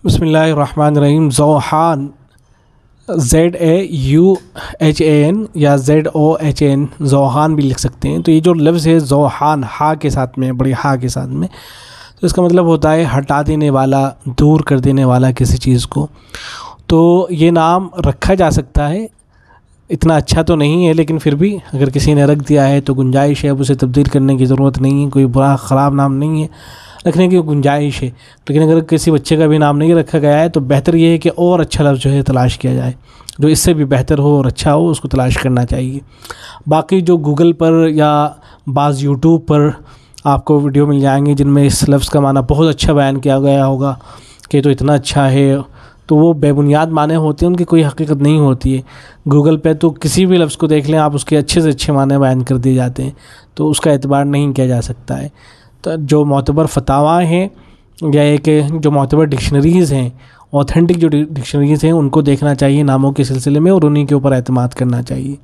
बिस्मिल्लाहिर्रहमानिर्रहीम। ज़ोहान ZAUHAN या ZOHAN, ज़ोहान भी लिख सकते हैं। तो ये जो लफ्ज़ है ज़ोहान, हा के साथ में, बड़ी हा के साथ में, तो इसका मतलब होता है हटा देने वाला, दूर कर देने वाला किसी चीज़ को। तो ये नाम रखा जा सकता है, इतना अच्छा तो नहीं है, लेकिन फिर भी अगर किसी ने रख दिया है तो गुंजाइश है, अब उसे तब्दील करने की ज़रूरत नहीं है। कोई बुरा ख़राब नाम नहीं है, रखने की गुंजाइश है। लेकिन अगर किसी बच्चे का भी नाम नहीं रखा गया है तो बेहतर ये है कि और अच्छा लफ्ज़ जो है तलाश किया जाए, जो इससे भी बेहतर हो और अच्छा हो, उसको तलाश करना चाहिए। बाकी जो गूगल पर या बाज़ यूट्यूब पर आपको वीडियो मिल जाएंगे जिनमें इस लफ्ज़ का माना बहुत अच्छा बयान किया गया होगा कि तो इतना अच्छा है, तो वो बेबुनियाद माने होते हैं, उनकी कोई हकीकत नहीं होती है। गूगल पे तो किसी भी लफ्ज़ को देख लें आप, उसके अच्छे से अच्छे माने बयान कर दिए जाते हैं, तो उसका एतबार नहीं किया जा सकता है। तो जो मोतबर फतावाएँ हैं या एक जो मोतबर डिक्शनरीज़ हैं, ऑथेंटिक जो डिक्शनरीज़ हैं, उनको देखना चाहिए नामों के सिलसिले में और उन्हीं के ऊपर एतमाद करना चाहिए।